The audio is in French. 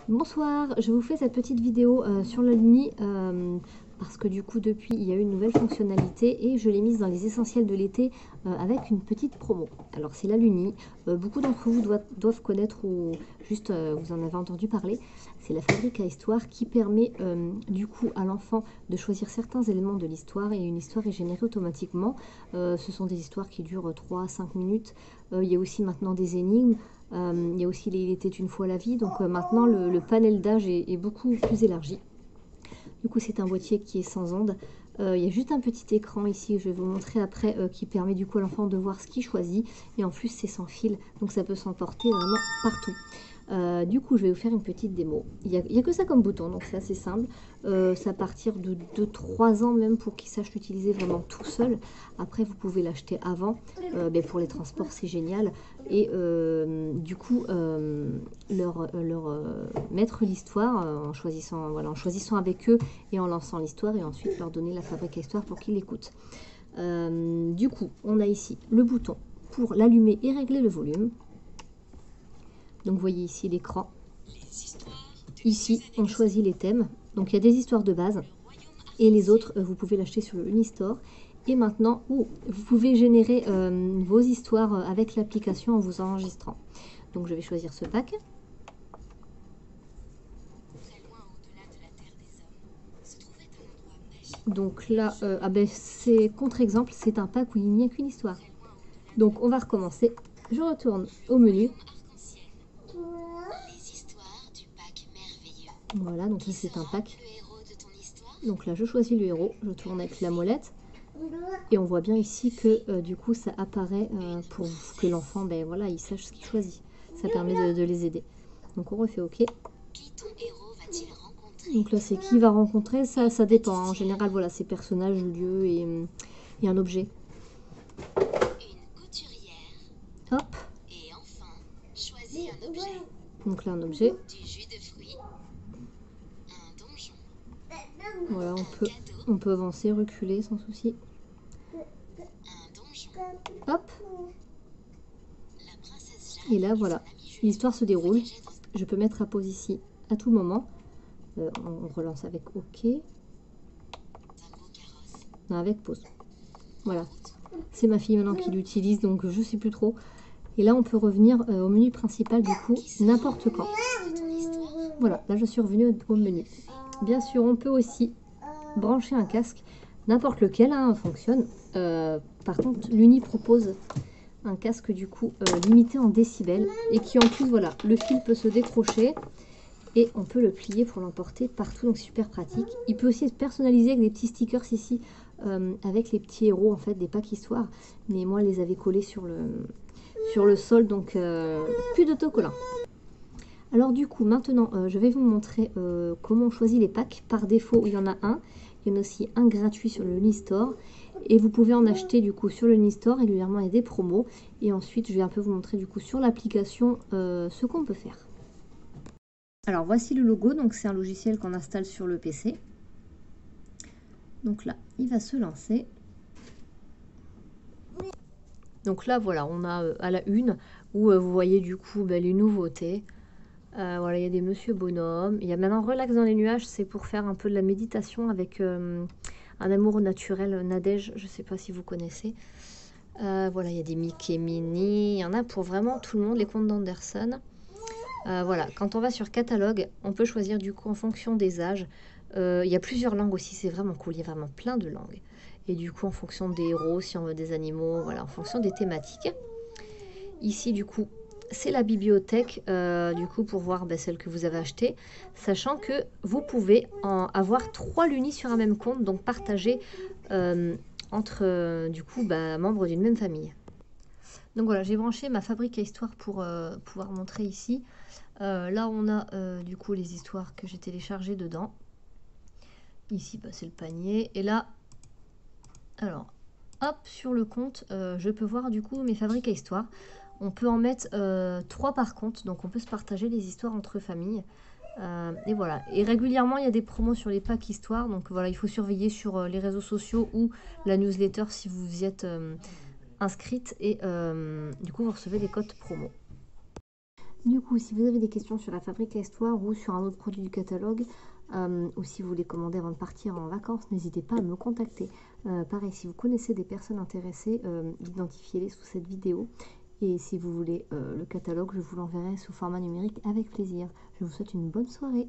Bonsoir, je vous fais cette petite vidéo sur le Luni parce que du coup depuis il y a eu une nouvelle fonctionnalité et je l'ai mise dans les essentiels de l'été avec une petite promo. Alors c'est la Luni, beaucoup d'entre vous doivent connaître ou juste vous en avez entendu parler. C'est la fabrique à histoire qui permet du coup à l'enfant de choisir certains éléments de l'histoire et une histoire est générée automatiquement. Ce sont des histoires qui durent 3 à 5 minutes. Il y a aussi maintenant des énigmes. Il y a aussi Il était une fois la vie, donc maintenant le panel d'âge est beaucoup plus élargi. Du coup c'est un boîtier qui est sans ondes. Il y a juste un petit écran ici, je vais vous montrer après, qui permet du coup à l'enfant de voir ce qu'il choisit. Et en plus c'est sans fil, donc ça peut s'emporter vraiment partout. Du coup je vais vous faire une petite démo. Il y a que ça comme bouton, donc c'est assez simple. C'est à partir de 3 ans même pour qu'il sache l'utiliser vraiment tout seul. Après vous pouvez l'acheter avant, pour les transports c'est génial. Et du coup leur mettre l'histoire en choisissant, voilà, en choisissant avec eux et en lançant l'histoire et ensuite leur donner la fabrique à histoire pour qu'ils l'écoutent. Du coup on a ici le bouton pour l'allumer et régler le volume. Donc vous voyez ici l'écran. Ici on choisit les thèmes, donc il y a des histoires de base et les autres vous pouvez l'acheter sur le Unistore. Et maintenant vous pouvez générer vos histoires avec l'application en vous enregistrant. Donc je vais choisir ce pack. Donc là, c'est contre-exemple, c'est un pack où il n'y a qu'une histoire. Donc on va recommencer. Je retourne au menu. Voilà, donc là c'est un pack. Donc là je choisis le héros, je tourne avec la molette. Et on voit bien ici que du coup ça apparaît pour que l'enfant, voilà, il sache ce qu'il choisit. Ça permet de les aider. Donc on refait OK. Donc là c'est qui va rencontrer, ça dépend. En général, voilà, c'est personnage, lieu et un objet. Hop. Donc là un objet. Voilà, on peut avancer, reculer sans souci. Hop. Et là voilà, l'histoire se déroule. Je peux mettre à pause ici à tout moment. On relance avec OK. Non, avec pause. Voilà. C'est ma fille maintenant qui l'utilise, donc je sais plus trop. Et là, on peut revenir au menu principal du coup, n'importe quand. Voilà, là je suis revenue au menu. Bien sûr, on peut aussi brancher un casque, n'importe lequel, hein, fonctionne. Par contre, l'Uni propose un casque du coup limité en décibels et qui en plus, voilà, le fil peut se décrocher et on peut le plier pour l'emporter partout, donc super pratique. Il peut aussi être personnalisé avec des petits stickers ici, avec les petits héros en fait des packs histoires, mais moi je les avais collés sur le sol, donc plus d'autocollants. Alors du coup maintenant je vais vous montrer comment on choisit les packs. Par défaut il y en a un, il y en a aussi un gratuit sur le Unistore et vous pouvez en acheter du coup sur le Unistore. Régulièrement il y a des promos et ensuite je vais un peu vous montrer du coup sur l'application ce qu'on peut faire. Alors voici le logo, donc c'est un logiciel qu'on installe sur le PC. Donc là, il va se lancer. Donc là, voilà, on a à la une où vous voyez du coup les nouveautés. Voilà, il y a des Monsieur Bonhomme. Il y a maintenant Relax dans les nuages, c'est pour faire un peu de la méditation avec un amour naturel, Nadège, je ne sais pas si vous connaissez. Voilà, il y a des Mickey Mini, il y en a pour vraiment tout le monde, les contes d'Anderson. Voilà, quand on va sur catalogue, on peut choisir du coup en fonction des âges. Il y a plusieurs langues aussi, c'est vraiment cool, il y a vraiment plein de langues. Et du coup en fonction des héros, si on veut des animaux, voilà, en fonction des thématiques. Ici du coup, c'est la bibliothèque, du coup pour voir celle que vous avez achetée. Sachant que vous pouvez avoir 3 lunis sur un même compte, donc partagés entre du coup membres d'une même famille. Donc voilà, j'ai branché ma fabrique à histoire pour pouvoir montrer ici. Là, on a du coup les histoires que j'ai téléchargées dedans. Ici, c'est le panier. Et là, alors, hop, sur le compte, je peux voir du coup mes fabriques à histoire. On peut en mettre 3 par compte, donc on peut se partager les histoires entre familles. Et voilà. Et régulièrement, il y a des promos sur les packs histoires. Donc voilà, il faut surveiller sur les réseaux sociaux ou la newsletter si vous y êtes inscrite. Et du coup, vous recevez des codes promo. Du coup, si vous avez des questions sur la fabrique à histoire ou sur un autre produit du catalogue, ou si vous voulez commander avant de partir en vacances, n'hésitez pas à me contacter. Pareil, si vous connaissez des personnes intéressées, identifiez-les sous cette vidéo. Et si vous voulez le catalogue, je vous l'enverrai sous format numérique avec plaisir. Je vous souhaite une bonne soirée.